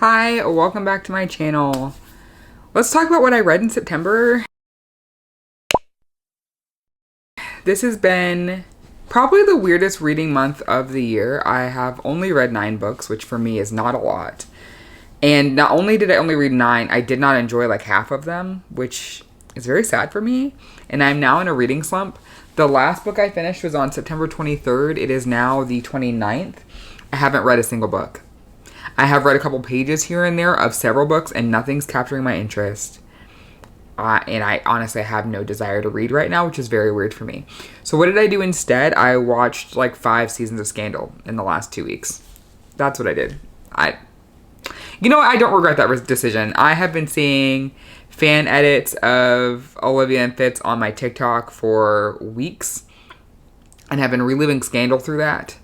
Hi, welcome back to my channel. Let's talk about what I read in September. This has been probably the weirdest reading month of the year. I have only read 9 books, which for me is not a lot. And not only did I only read 9, I did not enjoy like half of them, which is very sad for me. And I'm now in a reading slump. The last book I finished was on September 23rd. It is now the 29th. I haven't read a single book. I have read a couple pages here and there of several books, and nothing's capturing my interest. And I honestly have no desire to read right now, which is very weird for me. So what did I do instead? I watched like 5 seasons of Scandal in the last 2 weeks. That's what I did. I don't regret that decision. I have been seeing fan edits of Olivia and Fitz on my TikTok for weeks, and have been reliving Scandal through that.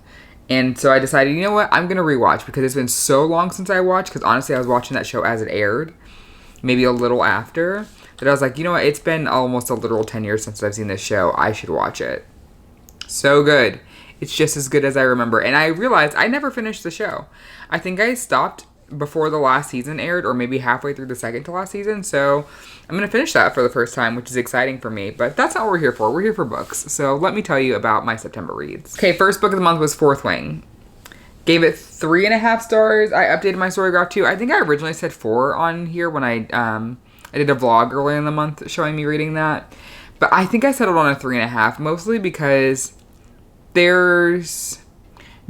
And so I decided, you know what, I'm going to rewatch because it's been so long since I watched, because honestly I was watching that show as it aired, maybe a little after, that I was like, you know what, it's been almost a literal 10 years since I've seen this show. I should watch it. So good. It's just as good as I remember. And I realized I never finished the show. I think I stopped before the last season aired, or maybe halfway through the second to last season. So I'm going to finish that for the first time, which is exciting for me. But that's not what we're here for. We're here for books. So let me tell you about my September reads. Okay, first book of the month was Fourth Wing. Gave it 3.5 stars. I updated my story graph too. I think I originally said 4 on here when I did a vlog earlier in the month showing me reading that. But I think I settled on a 3.5, mostly because there's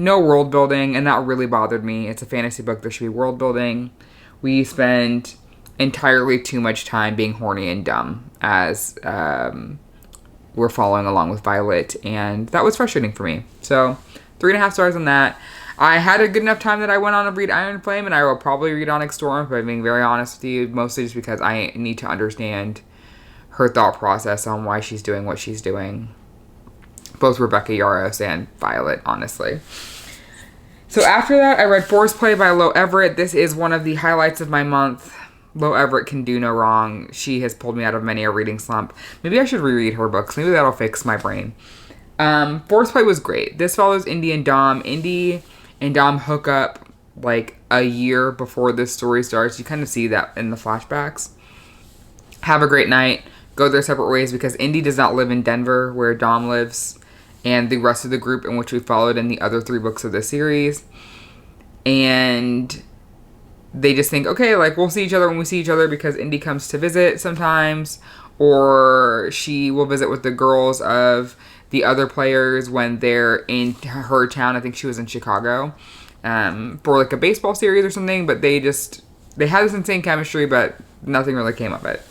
no world building, and that really bothered me. It's a fantasy book. There should be world building. We spend entirely too much time being horny and dumb as we're following along with Violet, and that was frustrating for me. So 3.5 stars on that. I had a good enough time that I went on to read Iron Flame, and I will probably read Onyx Storm, but being very honest with you, mostly just because I need to understand her thought process on why she's doing what she's doing. Both Rebecca Yarros and Violet, honestly. So after that, I read Force Play by Lo Everett. This is one of the highlights of my month. Lo Everett can do no wrong. She has pulled me out of many a reading slump. Maybe I should reread her books. Maybe that'll fix my brain. Force Play was great. This follows Indy and Dom. Indy and Dom hook up like a year before this story starts. You kind of see that in the flashbacks. Have a great night. Go their separate ways because Indy does not live in Denver where Dom lives, and the rest of the group in which we followed in the other 3 books of the series. And they just think, okay, like, we'll see each other when we see each other because Indy comes to visit sometimes, or she will visit with the girls of the other players when they're in her town. I think she was in Chicago for like a baseball series or something, but they had this insane chemistry, but nothing really came of it.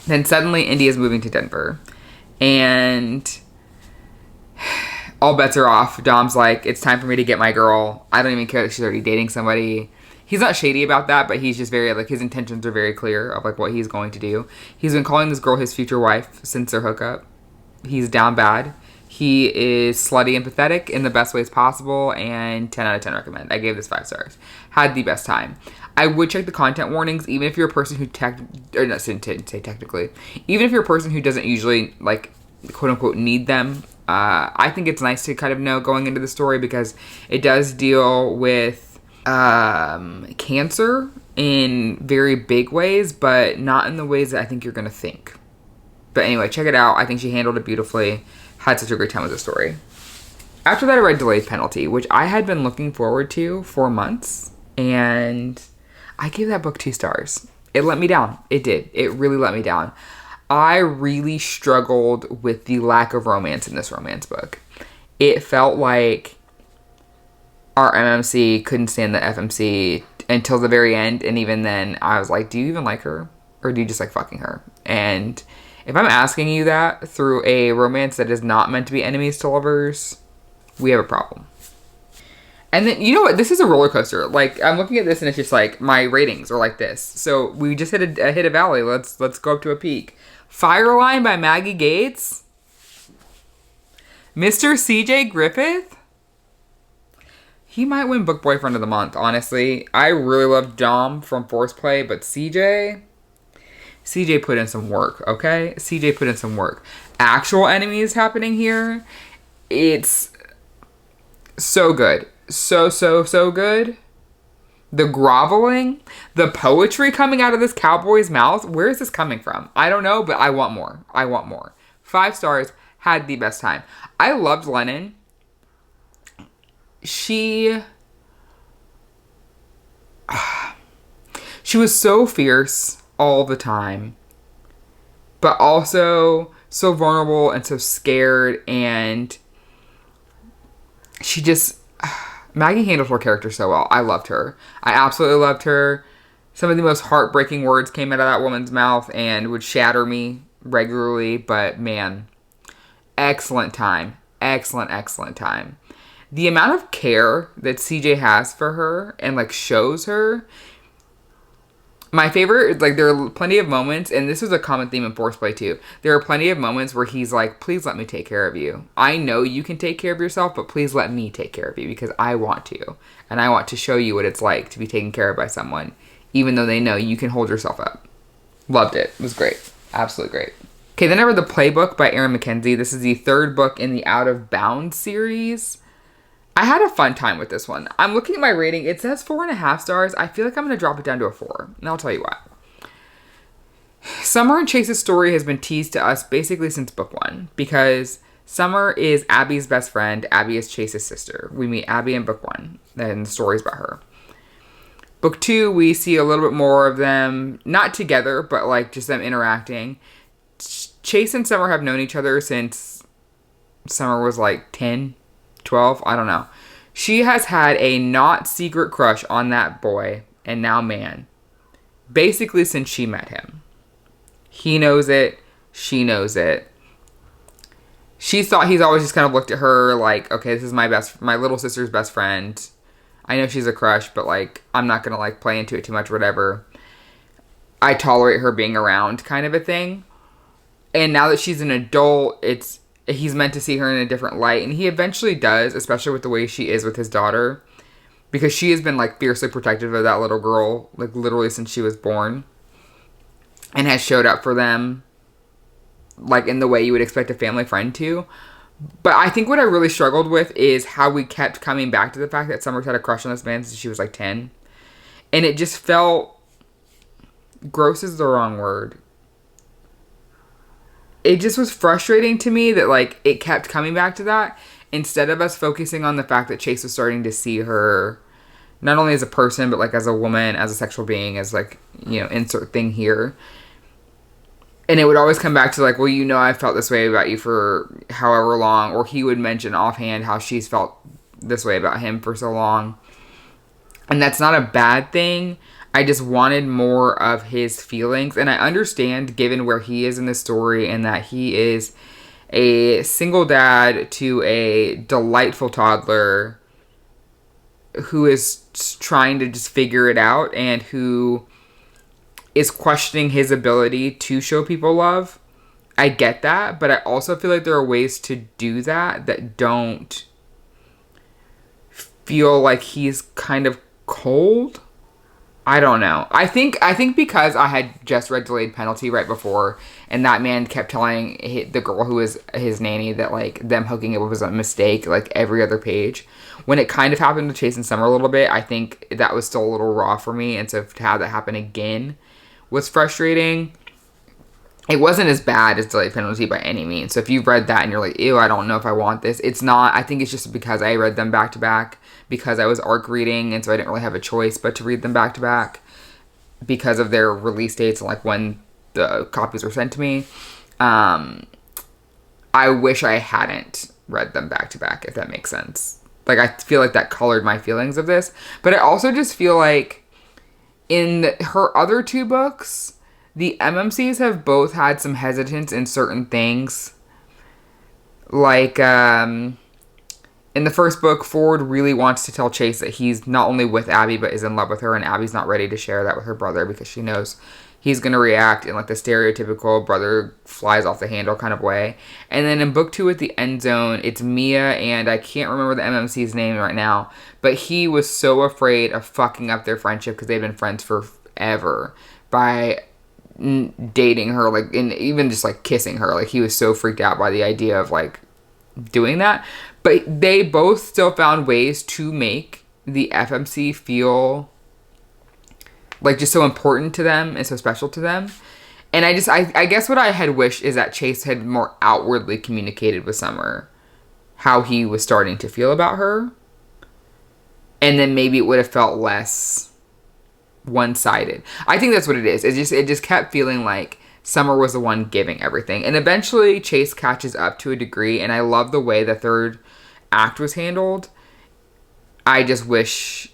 Then suddenly Indy is moving to Denver, and all bets are off. Dom's like, it's time for me to get my girl. I don't even care that she's already dating somebody. He's not shady about that, but he's just very, like, his intentions are very clear of, like, what he's going to do. He's been calling this girl his future wife since their hookup. He's down bad. He is slutty and pathetic in the best ways possible, and 10 out of 10 recommend. I gave this 5 stars. Had the best time. I would check the content warnings, even if you're a person who even if you're a person who doesn't usually, like, quote unquote need them. I think it's nice to kind of know going into the story because it does deal with cancer in very big ways, but not in the ways that I think you're going to think. But anyway, check it out. I think she handled it beautifully. Had such a great time with the story. After that, I read Delayed Penalty, which I had been looking forward to for months, and I gave that book 2 stars. It let me down. It did. It really let me down. I really struggled with the lack of romance in this romance book. It felt like our MMC couldn't stand the FMC until the very end, and even then, I was like, do you even like her? Or do you just like fucking her? And if I'm asking you that through a romance that is not meant to be enemies to lovers, we have a problem. And then, you know what? This is a roller coaster. Like, I'm looking at this and it's just like, my ratings are like this. So, we just hit a valley. Let's go up to a peak. Fireline by Maggie Gates. Mr. CJ Griffith. He might win Book Boyfriend of the Month, honestly. I really love Dom from Force Play, but CJ put in some work, okay? CJ put in some work. Actual enemies happening here. It's so good. So good. The groveling, the poetry coming out of this cowboy's mouth. Where is this coming from? I don't know, but I want more. I want more. 5 stars. Had the best time. I loved Lennon. She was so fierce all the time, but also so vulnerable and so scared, and she just... Maggie handled her character so well. I loved her. I absolutely loved her. Some of the most heartbreaking words came out of that woman's mouth and would shatter me regularly, but man, excellent time. Excellent, excellent time. The amount of care that CJ has for her and, like, shows her. My favorite, like, there are plenty of moments, and this was a common theme in Force Play too. There are plenty of moments where he's like, please let me take care of you. I know you can take care of yourself, but please let me take care of you because I want to. And I want to show you what it's like to be taken care of by someone, even though they know you can hold yourself up. Loved it. It was great. Absolutely great. Okay, then I read The Playbook by Erin Mackenzie. This is the 3rd book in the Out of Bounds series. I had a fun time with this one. I'm looking at my rating. It says 4.5 stars. I feel like I'm going to drop it down to a 4. And I'll tell you why. Summer and Chase's story has been teased to us basically since book 1. Because Summer is Abby's best friend. Abby is Chase's sister. We meet Abby in book 1. And the story's about her. Book 2, we see a little bit more of them. Not together, but like just them interacting. Chase and Summer have known each other since Summer was like 10. 12, I don't know. She has had a not secret crush on that boy and now man basically since she met him. He knows it, she knows it. She thought he's always just kind of looked at her like, okay, this is my little sister's best friend. I know she's a crush, but like I'm not gonna like play into it too much, whatever. I tolerate her being around kind of a thing. And now that she's an adult, he's meant to see her in a different light, and he eventually does, especially with the way she is with his daughter, because she has been like fiercely protective of that little girl, like literally since she was born, and has showed up for them like in the way you would expect a family friend to. But I think what I really struggled with is how we kept coming back to the fact that Summer's had a crush on this man since she was like 10, and it just felt... gross is the wrong word. It just was frustrating to me that, like, it kept coming back to that instead of us focusing on the fact that Chase was starting to see her not only as a person, but, like, as a woman, as a sexual being, as, like, you know, insert thing here. And it would always come back to, like, well, you know, I felt this way about you for however long. Or he would mention offhand how she's felt this way about him for so long. And that's not a bad thing. I just wanted more of his feelings. And I understand, given where he is in the story, and that he is a single dad to a delightful toddler who is trying to just figure it out and who is questioning his ability to show people love. I get that, but I also feel like there are ways to do that that don't feel like he's kind of cold. I don't know. I think because I had just read Delayed Penalty right before, and that man kept telling the girl who was his nanny that, like, them hooking up was a mistake, like, every other page. When it kind of happened to Chase and Summer a little bit, I think that was still a little raw for me, and so to have that happen again was frustrating. It wasn't as bad as Delayed Penalty by any means. So if you've read that and you're like, ew, I don't know if I want this. It's not. I think it's just because I read them back to back. Because I was ARC reading. And so I didn't really have a choice but to read them back to back. Because of their release dates and like when the copies were sent to me. I wish I hadn't read them back to back, if that makes sense. Like, I feel like that colored my feelings of this. But I also just feel like in her other two books, the MMCs have both had some hesitance in certain things. Like, in the first book, Ford really wants to tell Chase that he's not only with Abby, but is in love with her, and Abby's not ready to share that with her brother because she knows he's going to react in, like, the stereotypical brother flies off the handle kind of way. And then in book 2 at the end zone, it's Mia, and I can't remember the MMC's name right now, but he was so afraid of fucking up their friendship because they've been friends forever by dating her, like, and even just like kissing her. Like, he was so freaked out by the idea of like doing that. But they both still found ways to make the FMC feel like just so important to them and so special to them. And I guess what I had wished is that Chase had more outwardly communicated with Summer how he was starting to feel about her. And then maybe it would have felt less one-sided. I think that's what it is. It just kept feeling like Summer was the one giving everything. And eventually Chase catches up to a degree, and I love the way the third act was handled. I just wish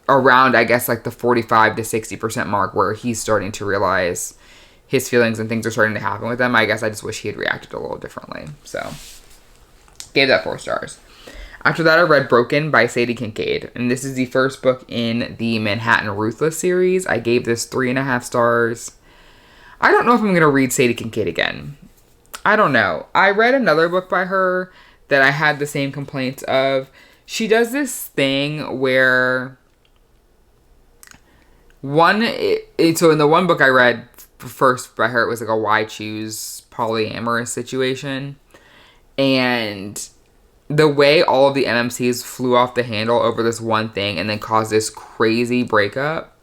around, I guess, like the 45 to 60% mark where he's starting to realize his feelings and things are starting to happen with them. I guess I just wish he had reacted a little differently. So, gave that 4 stars. After that, I read Broken by Sadie Kincaid. And this is the first book in the Manhattan Ruthless series. I gave this 3.5 stars. I don't know if I'm going to read Sadie Kincaid again. I don't know. I read another book by her that I had the same complaints of. She does this thing where so in the one book I read first by her, it was like a why choose polyamorous situation. And the way all of the MMCs flew off the handle over this one thing and then caused this crazy breakup,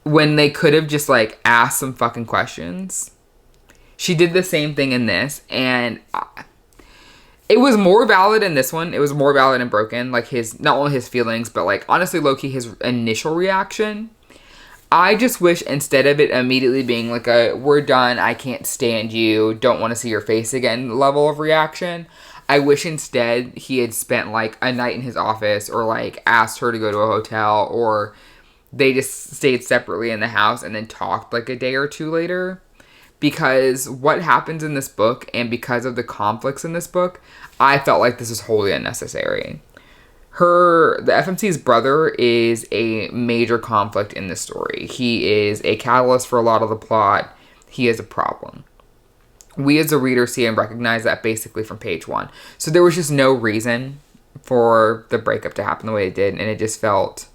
when they could have just like asked some fucking questions. She did the same thing in this, and it was more valid in this one. It was more valid in Broken, like not only his feelings, but like honestly low-key his initial reaction. I just wish instead of it immediately being like we're done, I can't stand you, don't want to see your face again level of reaction, I wish instead he had spent like a night in his office, or like asked her to go to a hotel, or they just stayed separately in the house and then talked like a day or two later. Because what happens in this book, and because of the conflicts in this book, I felt like this is wholly unnecessary. The FMC's brother is a major conflict in this story. He is a catalyst for a lot of the plot. He is a problem. We as a reader see and recognize that basically from page 1. So there was just no reason for the breakup to happen the way it did, and it just felt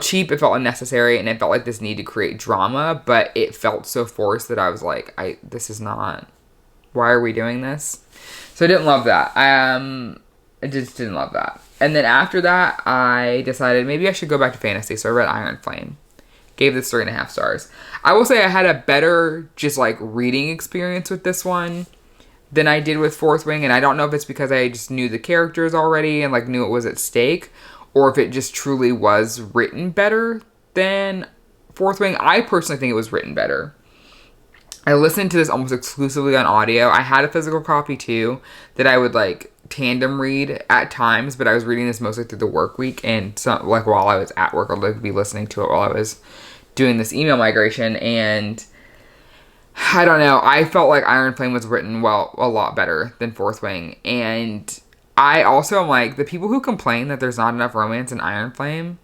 cheap, it felt unnecessary, and it felt like this need to create drama, but it felt so forced that I was like, this is not, why are we doing this? So I didn't love that. I just didn't love that. And then after that, I decided maybe I should go back to fantasy, so I read Iron Flame. Gave this 3.5 stars. I will say I had a better just like reading experience with this one than I did with Fourth Wing, and I don't know if it's because I just knew the characters already and like knew it was at stake, or if it just truly was written better than Fourth Wing. I personally think it was written better. I listened to this almost exclusively on audio. I had a physical copy too that I would like tandem read at times, but I was reading this mostly through the work week, and like while I was at work, I'd like be listening to it while I was doing this email migration. And I don't know, I felt like Iron Flame was written a lot better than Fourth Wing. And I also am like, the people who complain that there's not enough romance in Iron Flame,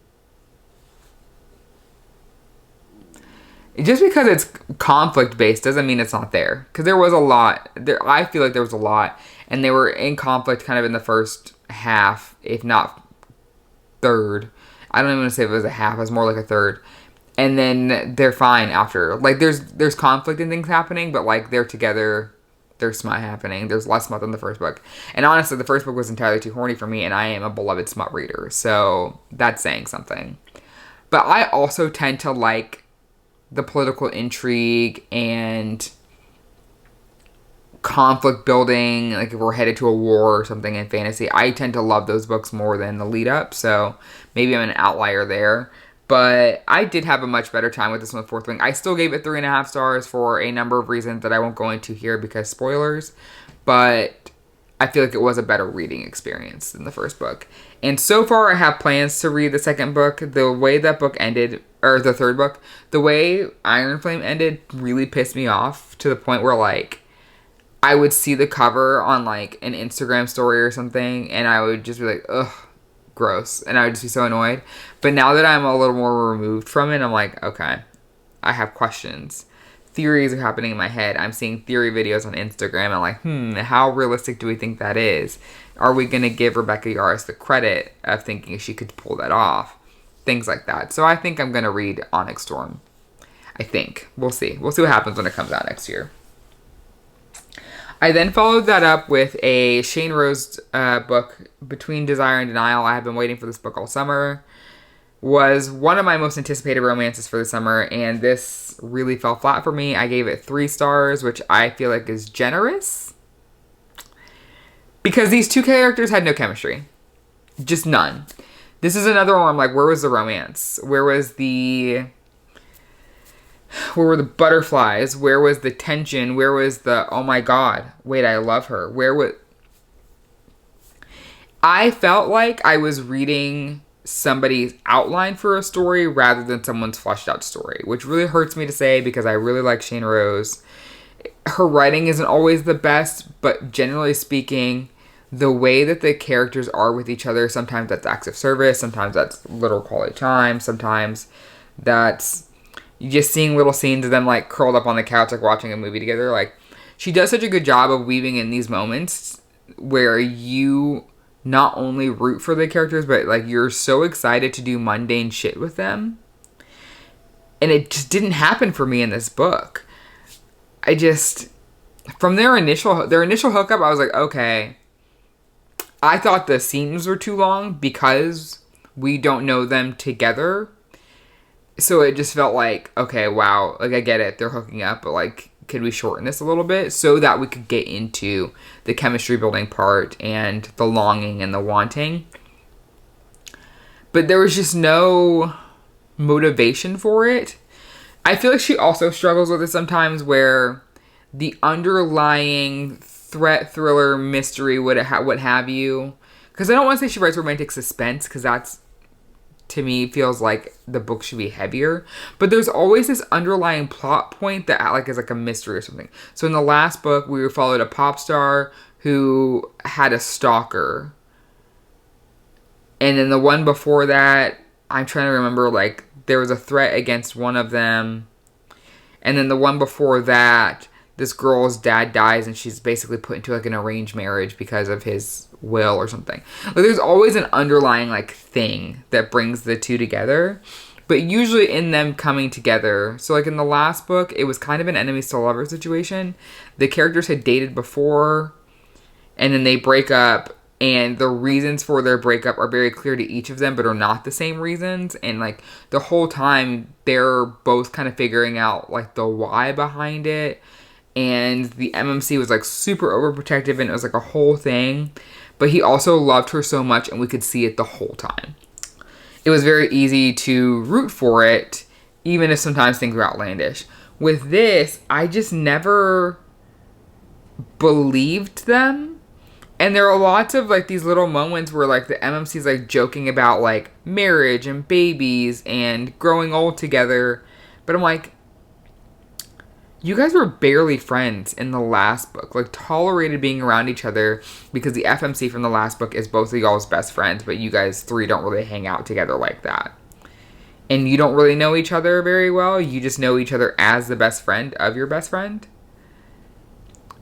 just because it's conflict based doesn't mean it's not there. Because there was a lot. I feel like there was a lot. And they were in conflict kind of in the first half, if not third. I don't even want to say it was a half. It was more like a third. And then they're fine after. Like, there's conflict and things happening, but, like, they're together. There's smut happening. There's less smut than the first book. And honestly, the first book was entirely too horny for me, and I am a beloved smut reader. So, that's saying something. But I also tend to like the political intrigue and conflict building, like if we're headed to a war or something in fantasy. I tend to love those books more than the lead up, so maybe I'm an outlier there. But I did have a much better time with this one with Fourth Wing. I still gave it 3.5 stars for a number of reasons that I won't go into here because spoilers, but I feel like it was a better reading experience than the first book. And so far I have plans to read the second book. The way that book ended, or the third book, the way Iron Flame ended really pissed me off to the point where, like, I would see the cover on, like, an Instagram story or something, and I would just be like, ugh, gross. And I would just be so annoyed. But now that I'm a little more removed from it, I'm like, okay, I have questions. Theories are happening in my head. I'm seeing theory videos on Instagram. I'm like, how realistic do we think that is? Are we going to give Rebecca Yarros the credit of thinking she could pull that off? Things like that. So I think I'm going to read Onyx Storm. I think. We'll see. We'll see what happens when it comes out next year. I then followed that up with a Shane Rose book, Between Desire and Denial. I have been waiting for this book all summer. Was one of my most anticipated romances for the summer, and this really fell flat for me. I gave it 3 stars, which I feel like is generous. Because these two characters had no chemistry. Just none. This is another one where I'm like, where was the romance? Where were the butterflies? Where was the tension? Where was the, oh my god, wait, I love her? I felt like I was reading somebody's outline for a story rather than someone's fleshed out story, which really hurts me to say because I really like Shane Rose. Her writing isn't always the best, but generally speaking, the way that the characters are with each other, sometimes that's acts of service, sometimes that's literal quality time, sometimes that's you just seeing little scenes of them like curled up on the couch, like watching a movie together. Like, she does such a good job of weaving in these moments where you not only root for the characters, but like you're so excited to do mundane shit with them. And it just didn't happen for me in this book. From their initial hookup, I was like, okay. I thought the scenes were too long because we don't know them together. So it just felt like, okay, wow, like I get it, they're hooking up, but like, could we shorten this a little bit so that we could get into the chemistry building part and the longing and the wanting? But there was just no motivation for it. I feel like she also struggles with it sometimes where the underlying threat, thriller, mystery, what have you. Because I don't want to say she writes romantic suspense, because that's, to me, feels like the book should be heavier. But there's always this underlying plot point that like is like a mystery or something. So in the last book, we followed a pop star who had a stalker. And then the one before that, I'm trying to remember, like, there was a threat against one of them. And then the one before that, this girl's dad dies and she's basically put into like an arranged marriage because of his will or something. Like, there's always an underlying like thing that brings the two together, but usually in them coming together. So like in the last book, it was kind of an enemies to lovers situation. The characters had dated before and then they break up, and the reasons for their breakup are very clear to each of them, but are not the same reasons. And like the whole time they're both kind of figuring out like the why behind it. And the MMC was like super overprotective, and it was like a whole thing. But he also loved her so much, and we could see it the whole time. It was very easy to root for it, even if sometimes things were outlandish. With this, I just never believed them. And there are lots of like these little moments where like the MMC's like joking about like marriage and babies and growing old together. But I'm like, you guys were barely friends in the last book. Like, tolerated being around each other because the FMC from the last book is both of y'all's best friends, but you guys 3 don't really hang out together like that. And you don't really know each other very well. You just know each other as the best friend of your best friend.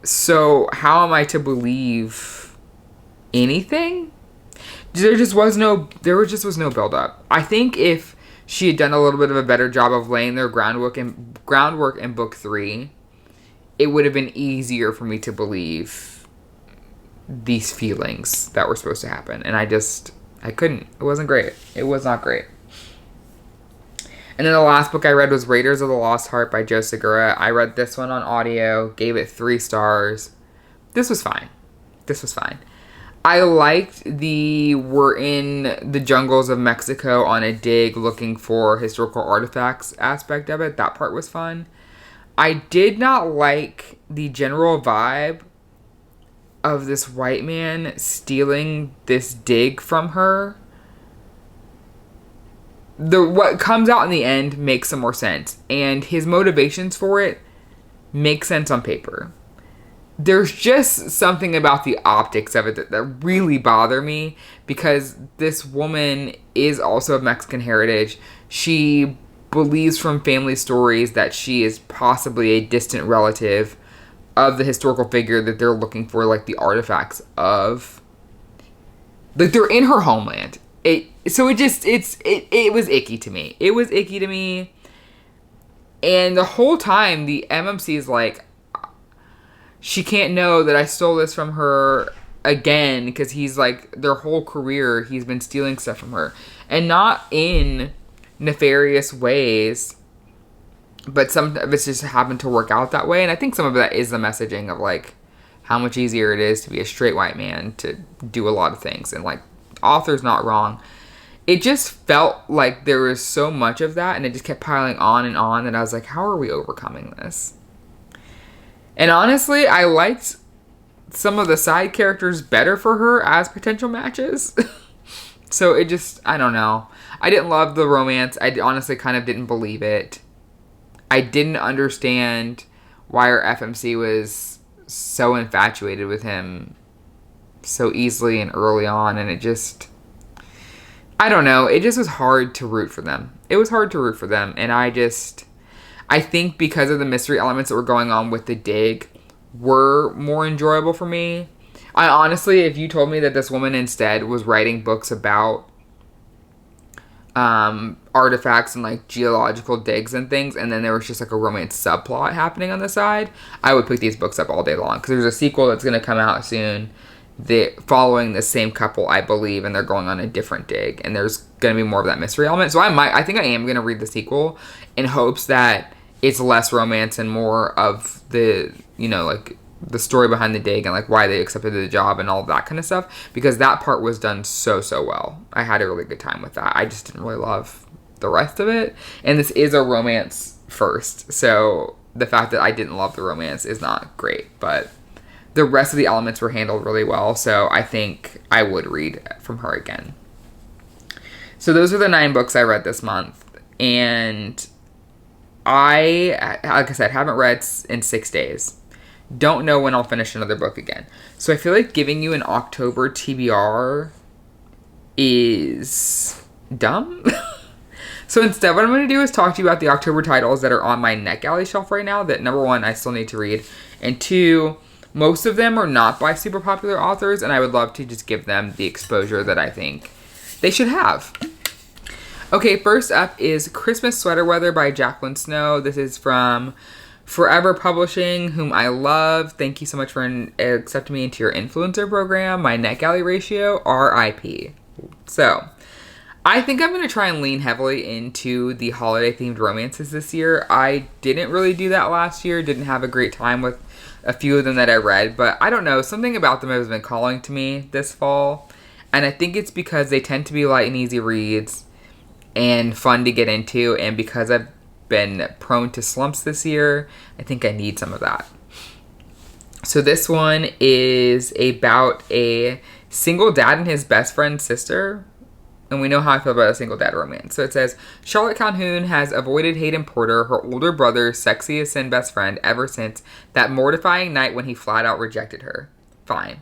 So how am I to believe anything? There just was no build up. I think if she had done a little bit of a better job of laying their groundwork in book 3, it would have been easier for me to believe these feelings that were supposed to happen. And I couldn't. It wasn't great. It was not great. And then the last book I read was Raiders of the Lost Heart by Joe Segura. I read this one on audio, gave it 3 stars. This was fine. I liked we're in the jungles of Mexico on a dig looking for historical artifacts aspect of it. That part was fun. I did not like the general vibe of this white man stealing this dig from her. What comes out in the end makes some more sense, and his motivations for it make sense on paper. There's just something about the optics of it that really bother me, because this woman is also of Mexican heritage. She believes from family stories that she is possibly a distant relative of the historical figure that they're looking for, like the artifacts of. Like, they're in her homeland. It was icky to me. It was icky to me. And the whole time, the MMC is like, she can't know that I stole this from her again, because he's like, their whole career, he's been stealing stuff from her. And not in nefarious ways, but some of it's just happened to work out that way. And I think some of that is the messaging of like how much easier it is to be a straight white man to do a lot of things. And like, author's not wrong. It just felt like there was so much of that, and it just kept piling on, and I was like, how are we overcoming this? And honestly, I liked some of the side characters better for her as potential matches. So it just, I don't know. I didn't love the romance. I honestly kind of didn't believe it. I didn't understand why her FMC was so infatuated with him so easily and early on, and it just, I don't know. It just was hard to root for them. It was hard to root for them, and I think because of the mystery elements that were going on with the dig were more enjoyable for me. I honestly, if you told me that this woman instead was writing books about artifacts and like geological digs and things, and then there was just like a romance subplot happening on the side, I would pick these books up all day long, because there's a sequel that's going to come out soon following the same couple, I believe, and they're going on a different dig, and there's going to be more of that mystery element. So I think I am going to read the sequel in hopes that it's less romance and more of the, you know, like the story behind the dig and like why they accepted the job and all of that kind of stuff, because that part was done so well. I had a really good time with that. I just didn't really love the rest of it, and this is a romance first, so the fact that I didn't love the romance is not great, but the rest of the elements were handled really well, so I think I would read from her again. So those are the 9 books I read this month, and I, like I said, haven't read in 6 days. Don't know when I'll finish another book again. So I feel like giving you an October TBR is dumb. So instead, what I'm going to do is talk to you about the October titles that are on my NetGalley shelf right now that, number 1, I still need to read, and 2, most of them are not by super popular authors, and I would love to just give them the exposure that I think they should have. Okay, first up is Christmas Sweater Weather by Jacqueline Snow. This is from Forever Publishing, whom I love. Thank you so much for accepting me into your influencer program. My NetGalley ratio, RIP. So, I think I'm going to try and lean heavily into the holiday-themed romances this year. I didn't really do that last year. Didn't have a great time with a few of them that I read. But I don't know. Something about them has been calling to me this fall. And I think it's because they tend to be light and easy reads and fun to get into. And because I've been prone to slumps this year, I think I need some of that. So this one is about a single dad and his best friend's sister. And we know how I feel about a single dad romance. So it says, Charlotte Calhoun has avoided Hayden Porter, her older brother's sexy as sin best friend, ever since that mortifying night when he flat out rejected her. Fine.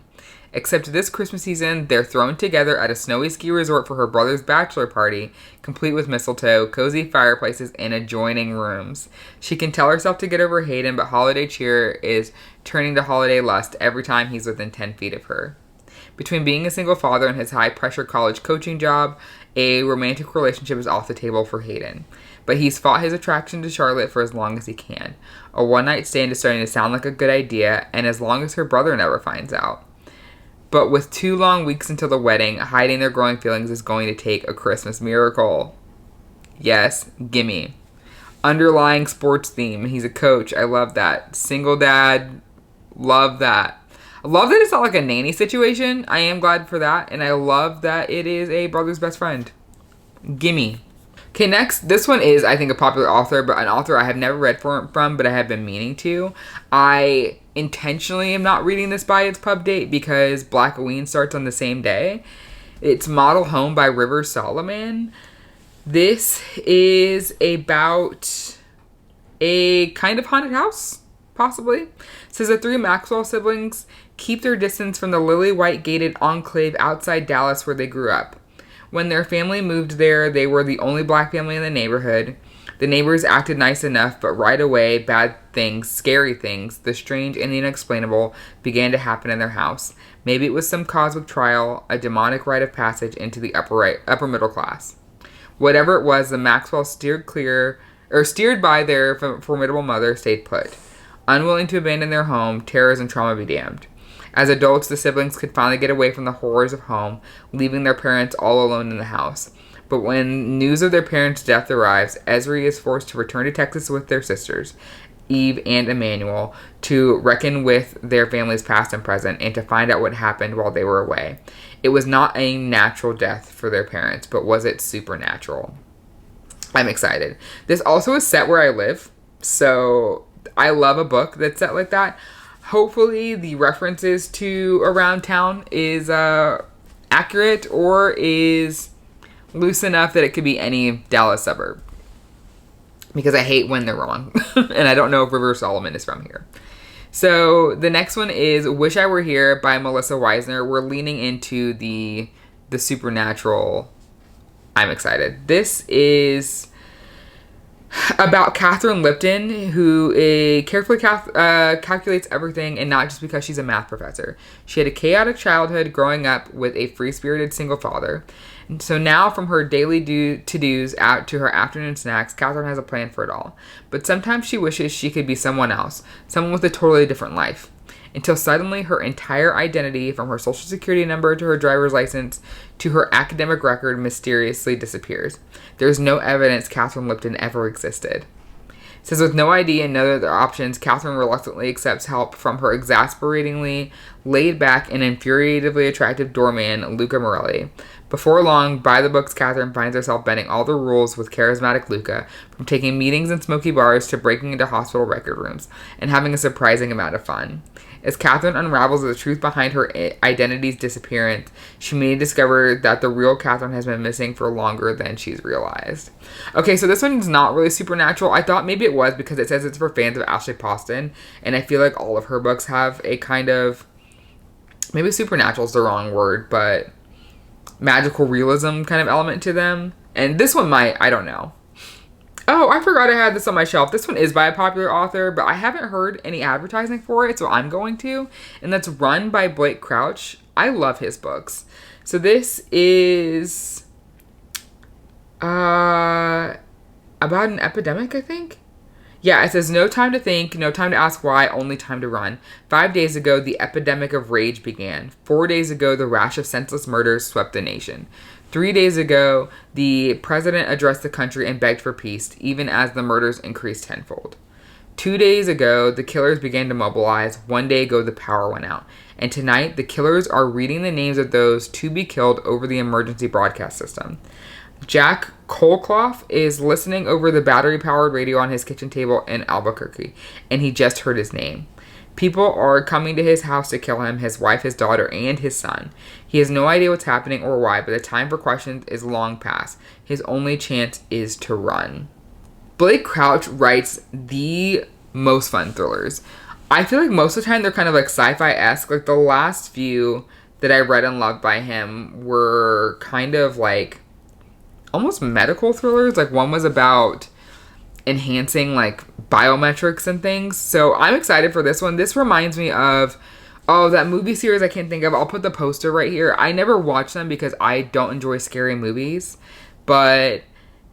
Except this Christmas season, they're thrown together at a snowy ski resort for her brother's bachelor party, complete with mistletoe, cozy fireplaces, and adjoining rooms. She can tell herself to get over Hayden, but holiday cheer is turning to holiday lust every time he's within 10 feet of her. Between being a single father and his high-pressure college coaching job, a romantic relationship is off the table for Hayden. But he's fought his attraction to Charlotte for as long as he can. A one-night stand is starting to sound like a good idea, and as long as her brother never finds out. But with 2 long weeks until the wedding, hiding their growing feelings is going to take a Christmas miracle. Yes, gimme. Underlying sports theme. He's a coach. I love that. Single dad. Love that. I love that it's not like a nanny situation. I am glad for that. And I love that it is a brother's best friend. Gimme. Okay, next. This one is, I think, a popular author, but an author I have never read from, but I have been meaning to. I intentionally am not reading this by its pub date because Black Halloween starts on the same day. It's Model Home by River Solomon. This is about a kind of haunted house, possibly. It says the 3 Maxwell siblings keep their distance from the lily-white gated enclave outside Dallas where they grew up. When their family moved there, they were the only black family in the neighborhood. The neighbors acted nice enough, but right away, bad things, scary things, the strange and the unexplainable began to happen in their house. Maybe it was some cosmic trial, a demonic rite of passage into the upper middle class. Whatever it was, the Maxwells steered by their formidable mother stayed put. Unwilling to abandon their home, terrors and trauma be damned. As adults, the siblings could finally get away from the horrors of home, leaving their parents all alone in the house. But when news of their parents' death arrives, Ezri is forced to return to Texas with their sisters, Eve and Emmanuel, to reckon with their family's past and present, and to find out what happened while they were away. It was not a natural death for their parents, but was it supernatural? I'm excited. This also is set where I live, so I love a book that's set like that. Hopefully the references to around town is accurate or is loose enough that it could be any Dallas suburb. Because I hate when they're wrong. And I don't know if River Solomon is from here. So the next one is Wish I Were Here by Melissa Weisner. We're leaning into the supernatural. I'm excited. This is about Catherine Lipton, who carefully calculates everything, and not just because she's a math professor. She had a chaotic childhood growing up with a free-spirited single father. And so now, from her daily to-dos out to her afternoon snacks, Catherine has a plan for it all. But sometimes she wishes she could be someone else, someone with a totally different life. Until suddenly her entire identity, from her social security number to her driver's license to her academic record, mysteriously disappears. There's no evidence Catherine Lipton ever existed. It says with no ID and no other options, Catherine reluctantly accepts help from her exasperatingly laid-back and infuriatingly attractive doorman, Luca Morelli. Before long, by the books, Catherine finds herself bending all the rules with charismatic Luca, from taking meetings in smoky bars to breaking into hospital record rooms, and having a surprising amount of fun. As Catherine unravels the truth behind her identity's disappearance, she may discover that the real Catherine has been missing for longer than she's realized. Okay, so this one's not really supernatural. I thought maybe it was because it says it's for fans of Ashley Poston, and I feel like all of her books have a kind of, maybe supernatural is the wrong word, but magical realism kind of element to them. And this one might, I don't know. Oh, I forgot I had this on my shelf. This one is by a popular author, but I haven't heard any advertising for it, so I'm going to. And that's Run by Blake Crouch. I love his books. So this is about an epidemic, I think. Yeah, it says, no time to think, no time to ask why, only time to run. 5 days ago, the epidemic of rage began. 4 days ago, the rash of senseless murders swept the nation. 3 days ago, the president addressed the country and begged for peace, even as the murders increased tenfold. 2 days ago, the killers began to mobilize. 1 day ago, the power went out. And tonight, the killers are reading the names of those to be killed over the emergency broadcast system. Jack Colclough is listening over the battery-powered radio on his kitchen table in Albuquerque, and he just heard his name. People are coming to his house to kill him, his wife, his daughter, and his son. He has no idea what's happening or why, but the time for questions is long past. His only chance is to run. Blake Crouch writes the most fun thrillers. I feel like most of the time they're kind of like sci-fi-esque. Like the last few that I read and loved by him were kind of like almost medical thrillers. Like one was about enhancing like biometrics and things. So I'm excited for this one. This reminds me of, that movie series I can't think of. I'll put the poster right here. I never watch them because I don't enjoy scary movies. But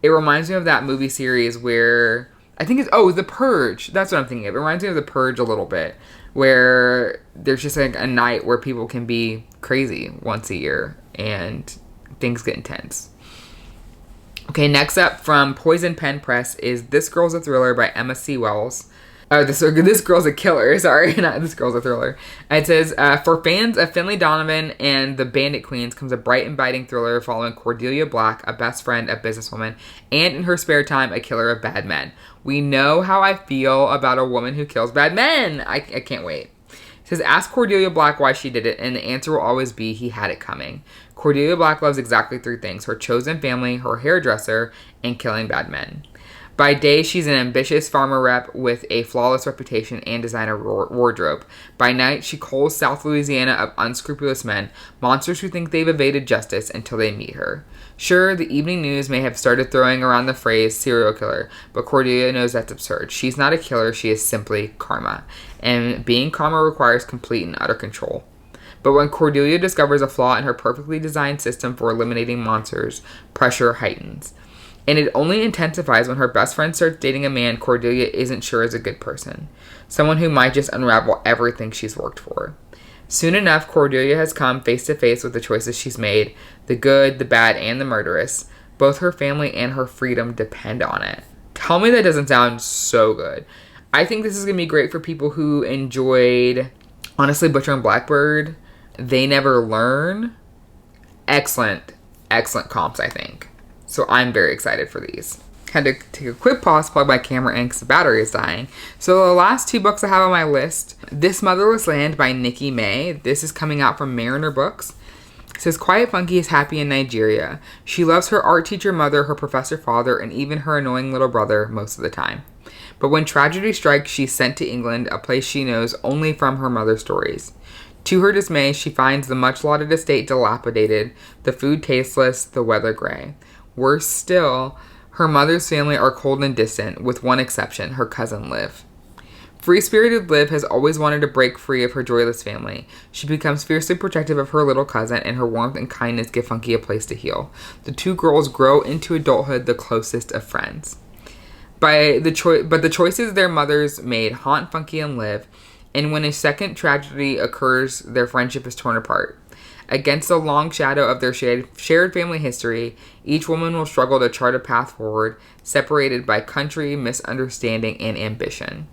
it reminds me of that movie series where, I think it's, The Purge. That's what I'm thinking of. It reminds me of The Purge a little bit. Where there's just like a night where people can be crazy once a year. And things get intense. Okay, next up from Poison Pen Press is This Girl's a Thriller by Emma C. Wells. This Girl's a Killer, sorry, not This Girl's a Thriller. It says, for fans of Finley Donovan and the Bandit Queens comes a bright and biting thriller following Cordelia Black, a best friend, a businesswoman, and in her spare time, a killer of bad men. We know how I feel about a woman who kills bad men. I can't wait. It says, ask Cordelia Black why she did it, and the answer will always be he had it coming. Cordelia Black loves exactly 3 things: her chosen family, her hairdresser, and killing bad men. By day, she's an ambitious farmer rep with a flawless reputation and designer wardrobe. By night, she culls South Louisiana of unscrupulous men, monsters who think they've evaded justice until they meet her. Sure, the evening news may have started throwing around the phrase serial killer, but Cordelia knows that's absurd. She's not a killer, she is simply karma. And being karma requires complete and utter control. But when Cordelia discovers a flaw in her perfectly designed system for eliminating monsters, pressure heightens. And it only intensifies when her best friend starts dating a man Cordelia isn't sure is a good person. Someone who might just unravel everything she's worked for. Soon enough, Cordelia has come face to face with the choices she's made, the good, the bad, and the murderous. Both her family and her freedom depend on it. Tell me that doesn't sound so good. I think this is going to be great for people who enjoyed, honestly, Butcher and Blackbird. They Never Learn. Excellent comps, I think. So I'm very excited for these. Had to take a quick pause, plug my camera in because the battery is dying. So the last 2 books I have on my list, This Motherless Land by Nikki May. This is coming out from Mariner Books. It says, Quiet Funky is happy in Nigeria. She loves her art teacher mother, her professor father, and even her annoying little brother most of the time. But when tragedy strikes, she's sent to England, a place she knows only from her mother's stories. To her dismay, she finds the much-lauded estate dilapidated, the food tasteless, the weather gray. Worse still, her mother's family are cold and distant, with one exception, her cousin Liv. Free-spirited Liv has always wanted to break free of her joyless family. She becomes fiercely protective of her little cousin, and her warmth and kindness give Funky a place to heal. The 2 girls grow into adulthood the closest of friends. But the choices their mothers made haunt Funky and Liv, and when a second tragedy occurs, their friendship is torn apart. Against the long shadow of their shared family history, each woman will struggle to chart a path forward, separated by country, misunderstanding, and ambition.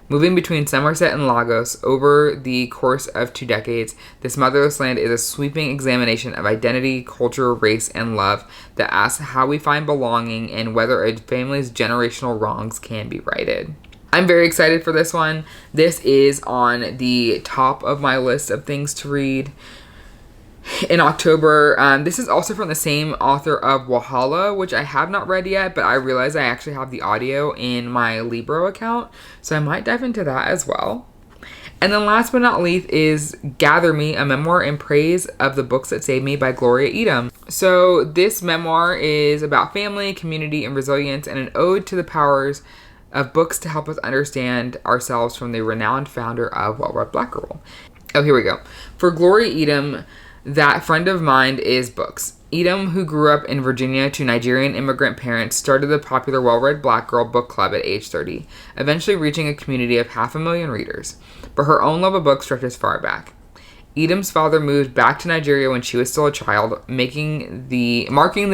Moving between Somerset and Lagos over the course of 2 decades, This Motherless Land is a sweeping examination of identity, culture, race, and love that asks how we find belonging and whether a family's generational wrongs can be righted. I'm very excited for this one. This is on the top of my list of things to read in October. This is also from the same author of Wahala, which I have not read yet, but I realize I actually have the audio in my Libro account, so I might dive into that as well. And then last but not least is Gather Me, a memoir in praise of the books that saved me by Gloria Edim. So this memoir is about family, community, and resilience, and an ode to the powers of books to help us understand ourselves from the renowned founder of Well Read Black Girl. Oh, here we go. For Gloria Edim, that friend of mine is books. Edim, who grew up in Virginia to Nigerian immigrant parents, started the popular Well Read Black Girl book club at age 30, eventually reaching a community of 500,000 readers. But her own love of books stretches far back. Edim's father moved back to Nigeria when she was still a child, marking the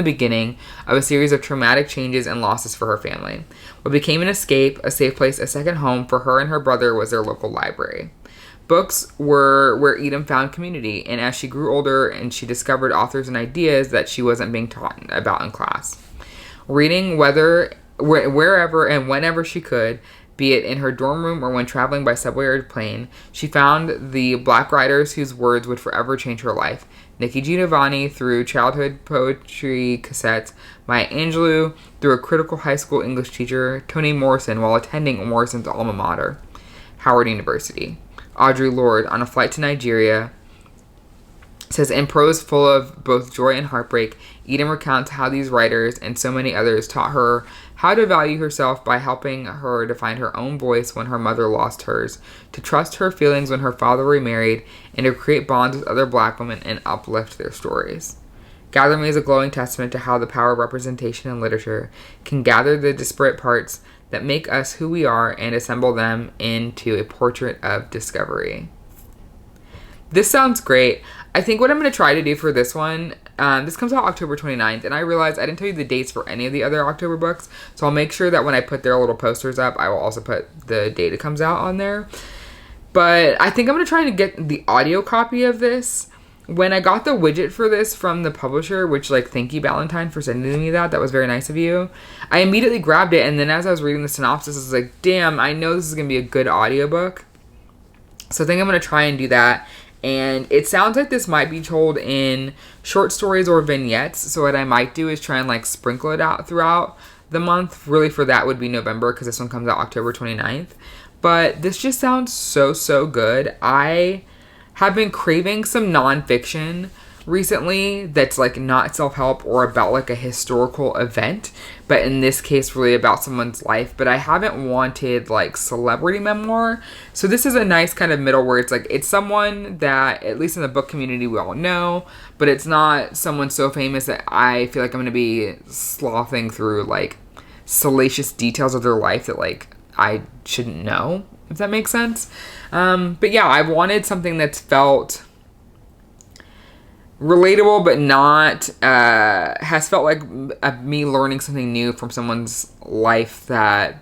beginning of a series of traumatic changes and losses for her family. What became an escape, a safe place, a second home for her and her brother was their local library. Books were where Edim found community, and as she grew older and she discovered authors and ideas that she wasn't being taught about in class. Reading wherever and whenever she could, be it in her dorm room or when traveling by subway or plane, she found the Black writers whose words would forever change her life. Nikki Giovanni through childhood poetry cassettes, Maya Angelou through a critical high school English teacher, Toni Morrison while attending Morrison's alma mater, Howard University. Audre Lorde on a flight to Nigeria says, in prose full of both joy and heartbreak, Edim recounts how these writers and so many others taught her how to value herself by helping her to find her own voice when her mother lost hers, to trust her feelings when her father remarried, and to create bonds with other Black women and uplift their stories. Gather Me is a glowing testament to how the power of representation in literature can gather the disparate parts that make us who we are and assemble them into a portrait of discovery. This sounds great. I think what I'm going to try to do for this one, this comes out October 29th, and I realized I didn't tell you the dates for any of the other October books, so I'll make sure that when I put their little posters up, I will also put the date it comes out on there. But I think I'm going to try to get the audio copy of this. When I got the widget for this from the publisher, which, thank you, Valentine, for sending me that. That was very nice of you. I immediately grabbed it, and then as I was reading the synopsis, I was like, damn, I know this is going to be a good audiobook. So I think I'm going to try and do that. And it sounds like this might be told in short stories or vignettes. So what I might do is try and, sprinkle it out throughout the month. Really, for that would be November, because this one comes out October 29th. But this just sounds so, so good. I have been craving some nonfiction recently that's like not self-help or about like a historical event, but in this case really about someone's life. But I haven't wanted like celebrity memoir, so this is a nice kind of middle where it's like it's someone that at least in the book community we all know, but it's not someone so famous that I feel like I'm going to be sloughing through like salacious details of their life that like I shouldn't know, if that makes sense. But yeah, I wanted something that's felt relatable, but not has felt like me learning something new from someone's life that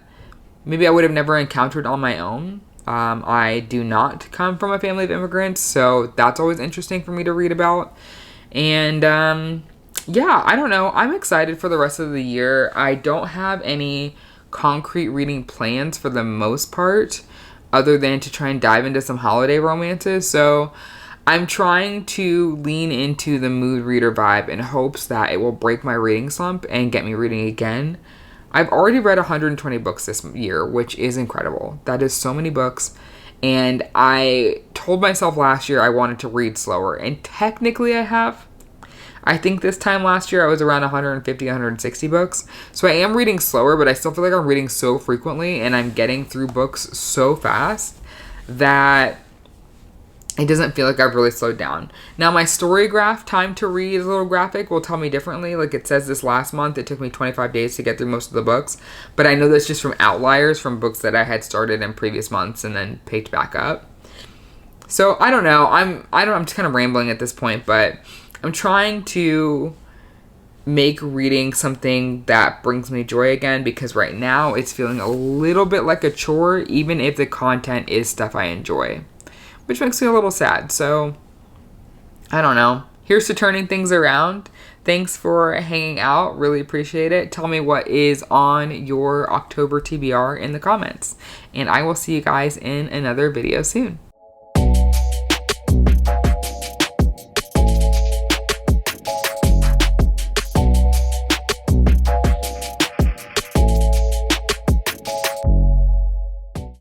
maybe I would have never encountered on my own. I do not come from a family of immigrants, so that's always interesting for me to read about. And yeah, I don't know. I'm excited for the rest of the year. I don't have any concrete reading plans for the most part, other than to try and dive into some holiday romances. So I'm trying to lean into the mood reader vibe in hopes that it will break my reading slump and get me reading again. I've already read 120 books this year, which is incredible. That is so many books. And I told myself last year I wanted to read slower. And technically I have. I think this time last year I was around 150, 160 books. So I am reading slower, but I still feel like I'm reading so frequently and I'm getting through books so fast that it doesn't feel like I've really slowed down. Now my story graph time to read is a little graphic will tell me differently. Like it says this last month, it took me 25 days to get through most of the books. But I know that's just from outliers from books that I had started in previous months and then picked back up. So I don't know. I'm just kind of rambling at this point, but I'm trying to make reading something that brings me joy again, because right now it's feeling a little bit like a chore, even if the content is stuff I enjoy, which makes me a little sad. So I don't know. Here's to turning things around. Thanks for hanging out. Really appreciate it. Tell me what is on your October TBR in the comments. And I will see you guys in another video soon.